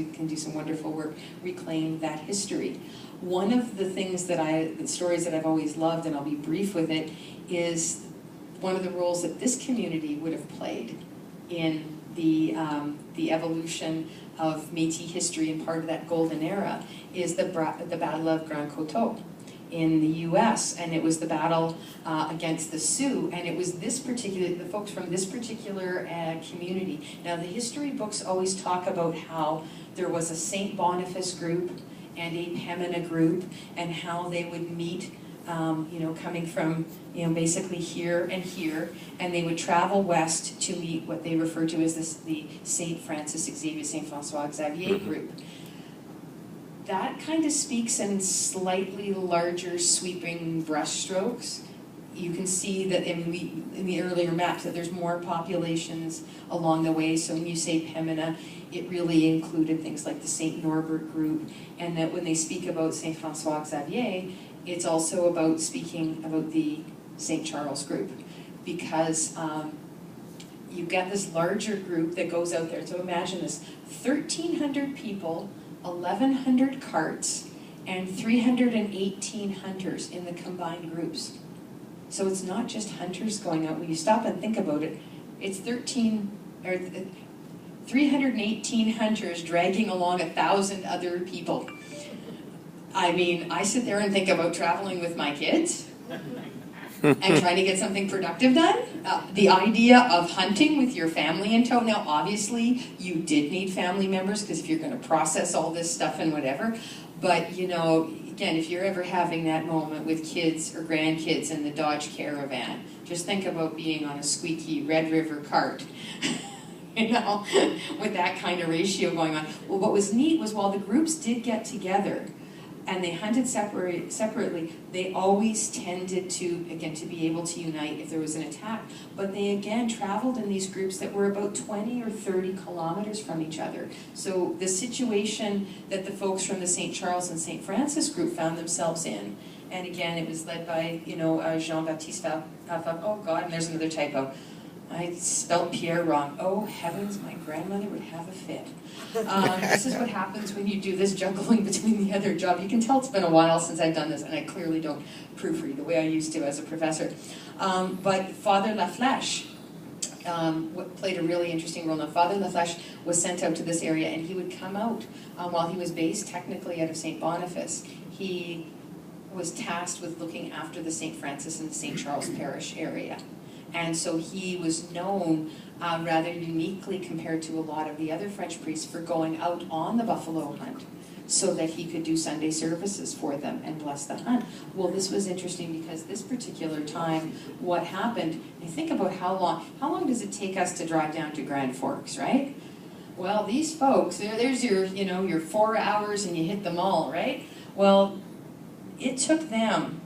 can do some wonderful work, reclaim that history. One of the things the stories that I've always loved, and I'll be brief with it, is one of the roles that this community would have played in the evolution of Métis history, and part of that golden era is the Battle of Grand Coteau in the U.S., and it was the battle against the Sioux, and it was the folks from this particular community. Now, the history books always talk about how there was a St. Boniface group and a Pemina group, and how they would meet, coming from, basically here and here, and they would travel west to meet what they refer to as the St. Francois Xavier group. That kind of speaks in slightly larger sweeping brushstrokes. You can see that in the earlier maps that there's more populations along the way. So when you say Pemina, it really included things like the St. Norbert group, and that when they speak about St. Francois Xavier, it's also about speaking about the St. Charles group, because you get this larger group that goes out there. So imagine this, 1,300 people, 1,100 carts, and 318 hunters in the combined groups. So it's not just hunters going out. When you stop and think about it, it's 318 hunters dragging along 1,000 other people. I mean, I sit there and think about traveling with my kids and trying to get something productive done. The idea of hunting with your family in tow. Now, obviously, you did need family members, because if you're going to process all this stuff and whatever. But, again, if you're ever having that moment with kids or grandkids in the Dodge Caravan, just think about being on a squeaky Red River cart, with that kind of ratio going on. Well, what was neat was while the groups did get together, and they hunted separately, they always tended to be able to unite if there was an attack. But they, again, traveled in these groups that were about 20 or 30 kilometers from each other. So the situation that the folks from the St. Charles and St. Francis group found themselves in, and again, it was led by, Jean-Baptiste oh God, and there's another typo. I spelled Pierre wrong. Oh heavens, my grandmother would have a fit. This is what happens when you do this juggling between the other job. You can tell it's been a while since I've done this, and I clearly don't proofread the way I used to as a professor. But Father Laflèche played a really interesting role. Now, Father Laflèche was sent out to this area, and he would come out while he was based technically out of St. Boniface. He was tasked with looking after the St. Francis and the St. Charles Parish area. And so he was known rather uniquely compared to a lot of the other French priests for going out on the buffalo hunt so that he could do Sunday services for them and bless the hunt. Well, this was interesting because this particular time, what happened, you think about how long does it take us to drive down to Grand Forks, right? Well, these folks, there's your, your 4 hours and you hit them all, right? Well, it took them,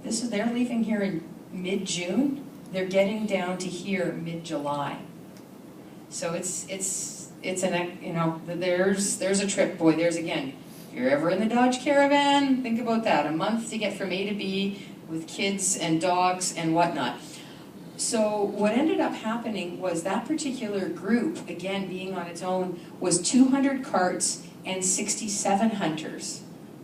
they're leaving here in mid-June. They're getting down to here mid-July. So it's there's a trip, boy. There's, again, if you're ever in the Dodge Caravan, think about that. A month to get from A to B with kids and dogs and whatnot. So what ended up happening was that particular group, again, being on its own, was 200 carts and 67 hunters.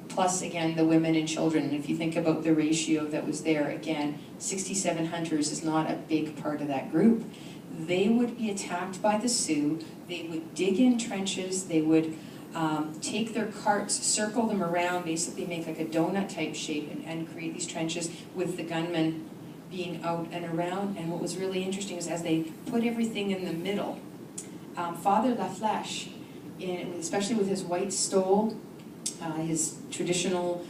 Plus, again, the women and children. And if you think about the ratio that was there, again, 67 hunters is not a big part of that group. They would be attacked by the Sioux. They would dig in trenches. They would take their carts, circle them around, basically make like a donut type shape, and create these trenches with the gunmen being out and around. And what was really interesting is as they put everything in the middle, Father Laflèche, especially with his white stole, his traditional,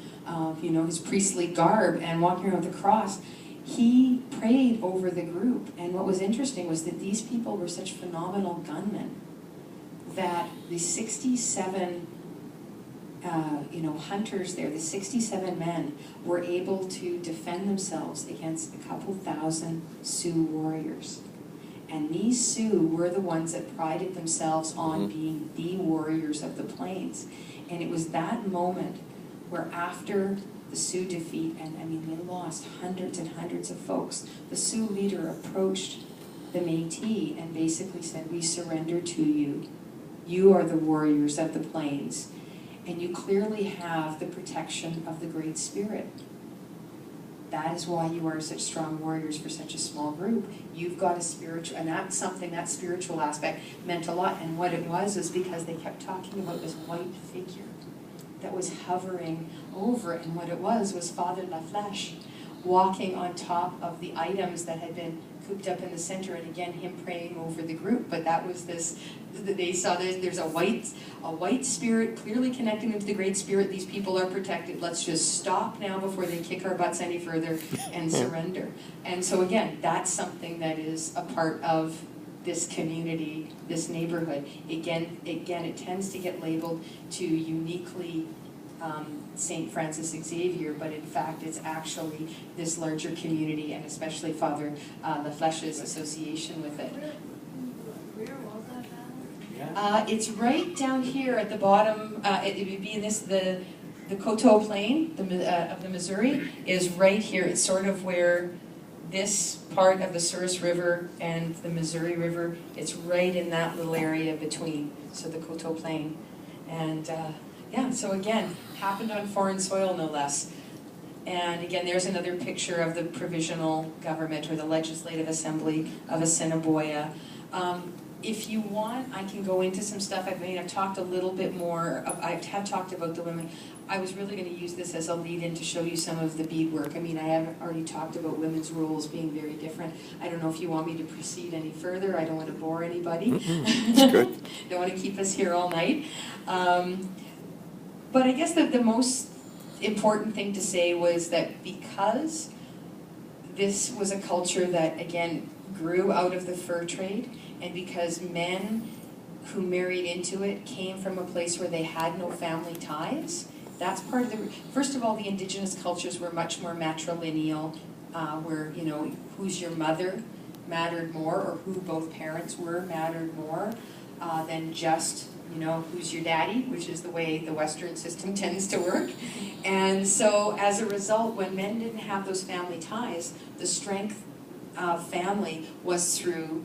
his priestly garb, and walking around with the cross, he prayed over the group. And what was interesting was that these people were such phenomenal gunmen that the 67 hunters there, the 67 men, were able to defend themselves against a couple thousand Sioux warriors. And these Sioux were the ones that prided themselves on being the warriors of the plains. And it was that moment where, after the Sioux defeat, and I mean, they lost hundreds and hundreds of folks, the Sioux leader approached the Métis and basically said, "We surrender to you You are the warriors of the plains, and you clearly have the protection of the Great Spirit. That is why you are such strong warriors for such a small group. You've got a spiritual, and that's something, that spiritual aspect meant a lot. And what it was is because they kept talking about this white figure that was hovering over, and what it was Father La Flèche walking on top of the items that had been cooped up in the center, and again, him praying over the group. But that was this, they saw there's a white spirit clearly connecting into the Great Spirit. These people are protected. Let's just stop now before they kick our butts any further and surrender. And so again, that's something that is a part of this community, this neighborhood. Again, it tends to get labeled to uniquely St. Francis Xavier, but in fact it's actually this larger community, and especially Father La Flèche's association with it. Where was that battle? It's right down here at the bottom. It would be in the Coteau Plain of the Missouri is right here. It's sort of where this part of the Souris River and the Missouri River, it's right in that little area between, so the Coteau Plain. And yeah, so again, happened on foreign soil, no less. And again, there's another picture of the provisional government, or the Legislative Assembly of Assiniboia. If you want, I can go into some stuff. I've talked a little bit more, I have talked about the women. I was really going to use this as a lead-in to show you some of the beadwork. I mean, I have already talked about women's roles being very different. I don't know if you want me to proceed any further. I don't want to bore anybody. That's good. Don't want to keep us here all night. But I guess that the most important thing to say was that because this was a culture that, again, grew out of the fur trade, and because men who married into it came from a place where they had no family ties, that's part of the... First of all, the indigenous cultures were much more matrilineal, where, you know, who's your mother mattered more, or who both parents were mattered more than just, you know, who's your daddy, which is the way the Western system tends to work. And so as a result, when men didn't have those family ties, the strength of family was through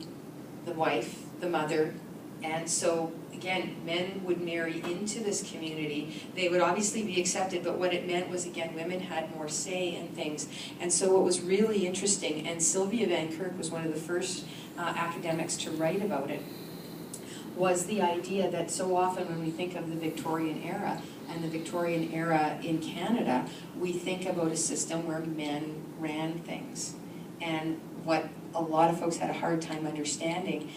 the wife, the mother. And so again, men would marry into this community. They would obviously be accepted, but what it meant was, again, women had more say in things. And so what was really interesting, and Sylvia Van Kirk was one of the first academics to write about it, was the idea that so often when we think of the Victorian era, and the Victorian era in Canada, we think about a system where men ran things. And what a lot of folks had a hard time understanding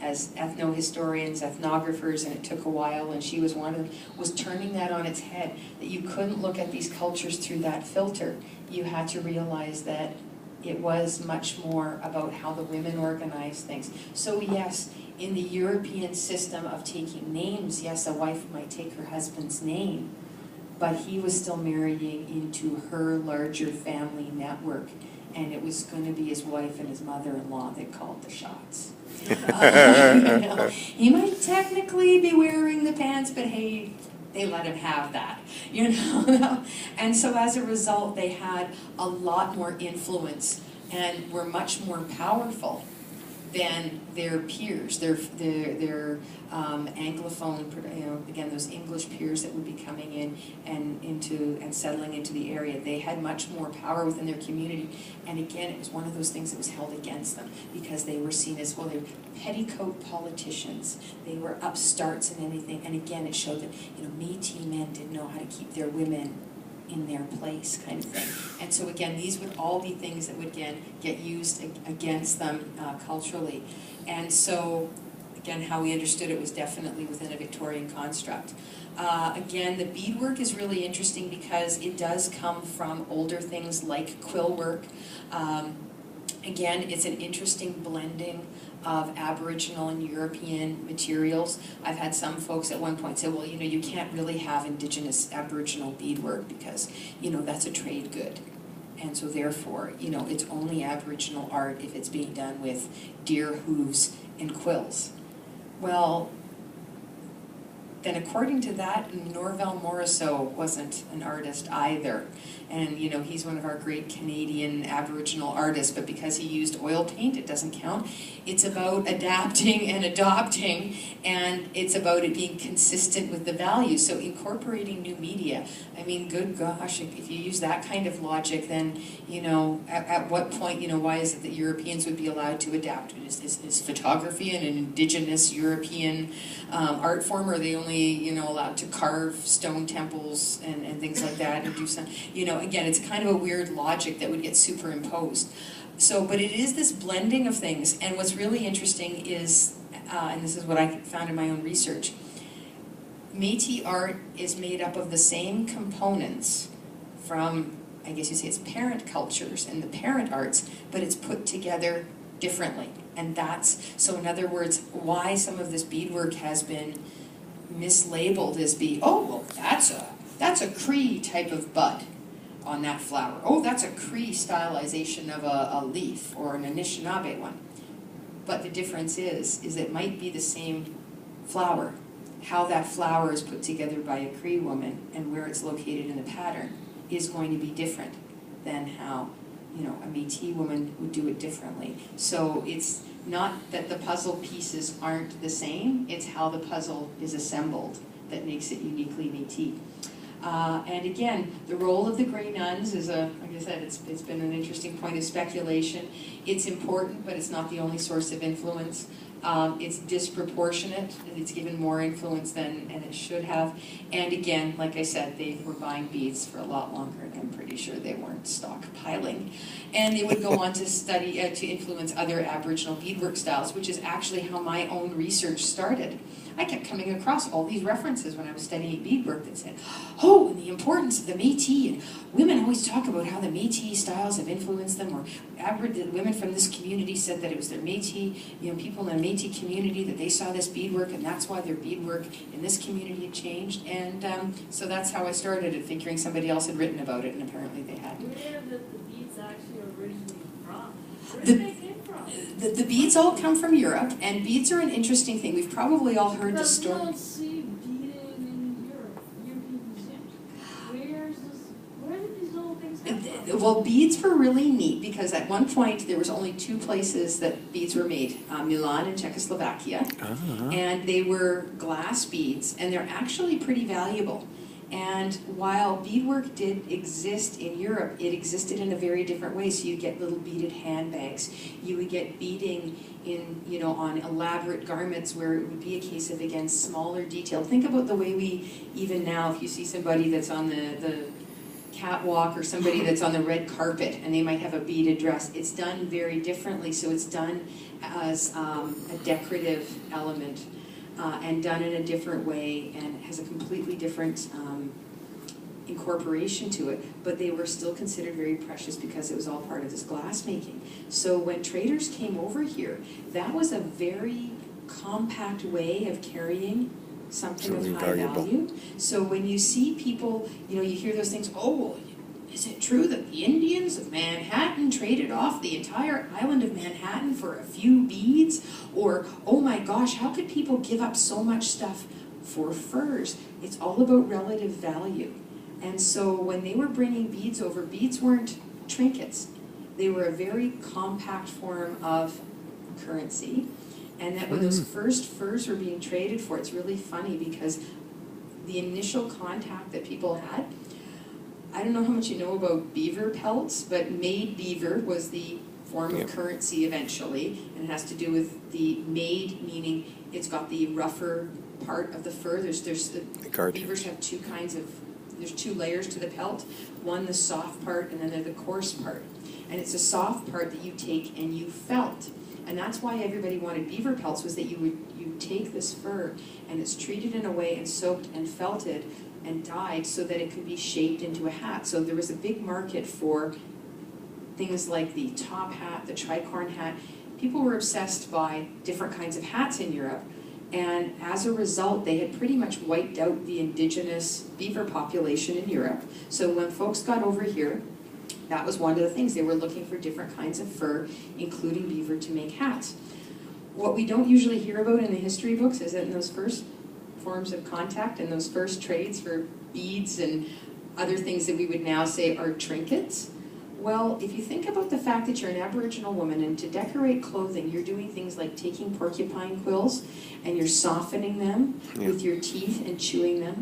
as ethno-historians, ethnographers, and it took a while, and she was one of them, was turning that on its head, that you couldn't look at these cultures through that filter. You had to realize that it was much more about how the women organized things. So yes, in the European system of taking names, yes, a wife might take her husband's name, but he was still marrying into her larger family network. And it was going to be his wife and his mother-in-law that called the shots. You know, he might technically be wearing the pants, but hey, they let him have that, you know. And so as a result, they had a lot more influence and were much more powerful than their peers, their Anglophone, you know, again, those English peers that would be coming in and settling into the area. They had much more power within their community. And again, it was one of those things that was held against them because they were seen as, well, they were petticoat politicians. They were upstarts and anything. And again, it showed that, you know, Métis men didn't know how to keep their women in their place, kind of thing. And so again, these would all be things that would, again, get used against them culturally. And so, again, how we understood it was definitely within a Victorian construct. Again, the beadwork is really interesting because it does come from older things like quill work. Again, it's an interesting blending of Aboriginal and European materials. I've had some folks at one point say, well, you know, you can't really have Indigenous Aboriginal beadwork because, you know, that's a trade good. And so therefore, you know, it's only Aboriginal art if it's being done with deer hooves and quills. Well, then according to that, Norval Morrisseau wasn't an artist either. And you know, he's one of our great Canadian Aboriginal artists, but because he used oil paint, it doesn't count. It's about adapting and adopting, and it's about it being consistent with the values. So incorporating new media, I mean, good gosh, if you use that kind of logic, then, you know, at what point, you know, why is it that Europeans would be allowed to adapt? Is photography an indigenous European art form, or are they only, you know, allowed to carve stone temples and things like that, and do some, you know, again, it's kind of a weird logic that would get superimposed. So, but it is this blending of things, and what's really interesting is, and this is what I found in my own research, Métis art is made up of the same components from, I guess you say it's parent cultures and the parent arts, but it's put together differently. And that's, so in other words, why some of this beadwork has been mislabeled as being, oh, well, that's a Cree type of bud on that flower. Oh, that's a Cree stylization of a leaf, or an Anishinaabe one. But the difference is it might be the same flower. How that flower is put together by a Cree woman and where it's located in the pattern is going to be different than how, you know, a Métis woman would do it differently. So it's not that the puzzle pieces aren't the same, it's how the puzzle is assembled that makes it uniquely Métis. And again, the role of the Grey Nuns is like I said, it's been an interesting point of speculation. It's important, but it's not the only source of influence. It's disproportionate, and it's given more influence than it should have. And again, like I said, they were buying beads for a lot longer, and I'm pretty sure they weren't stockpiling. And they would go on to study, to influence other Aboriginal beadwork styles, which is actually how my own research started. I kept coming across all these references when I was studying beadwork that said, oh, and the importance of the Métis, and women always talk about how the Métis styles have influenced them, or women from this community said that it was their Métis, you know, people in the Métis community, that they saw this beadwork, and that's why their beadwork in this community had changed. And so that's how I started it, figuring somebody else had written about it, and apparently they hadn't. Where did the beads actually originally from? Where did they came from? The beads all come from Europe, and beads are an interesting thing. We've probably all heard the story. But we don't see beading in Europe, European museums. Where did these little things come from? Well, beads were really neat because at one point there was only two places that beads were made, Milan and Czechoslovakia, and they were glass beads, and they're actually pretty valuable. And while beadwork did exist in Europe, it existed in a very different way. So you get little beaded handbags. You would get beading in, you know, on elaborate garments where it would be a case of, again, smaller detail. Think about the way we, even now, if you see somebody that's on the catwalk or somebody that's on the red carpet and they might have a beaded dress, it's done very differently. So it's done as a decorative element. And done in a different way, and has a completely different incorporation to it, but they were still considered very precious because it was all part of this glass making. So when traders came over here, that was a very compact way of carrying something of high value. So when you see people, you know, you hear those things, oh, well, is it true that the Indians of Manhattan traded off the entire island of Manhattan for a few beads? Or, oh my gosh, how could people give up so much stuff for furs? It's all about relative value. And so when they were bringing beads over, beads weren't trinkets. They were a very compact form of currency. And that when those first furs were being traded for, it's really funny because the initial contact that people had, I don't know how much you know about beaver pelts, but made beaver was the form of currency eventually, and it has to do with the made, meaning it's got the rougher part of the fur. Beavers have two kinds of, there's two layers to the pelt. One, the soft part, and then the coarse part. And it's the soft part that you take and you felt. And that's why everybody wanted beaver pelts, was that you take this fur and it's treated in a way and soaked and felted and dyed so that it could be shaped into a hat. So there was a big market for things like the top hat, the tricorn hat. People were obsessed by different kinds of hats in Europe, and as a result, they had pretty much wiped out the indigenous beaver population in Europe. So when folks got over here, that was one of the things. They were looking for different kinds of fur, including beaver, to make hats. What we don't usually hear about in the history books is that in those first forms of contact and those first trades for beads and other things that we would now say are trinkets. Well, if you think about the fact that you're an Aboriginal woman and to decorate clothing, you're doing things like taking porcupine quills and you're softening them with your teeth and chewing them.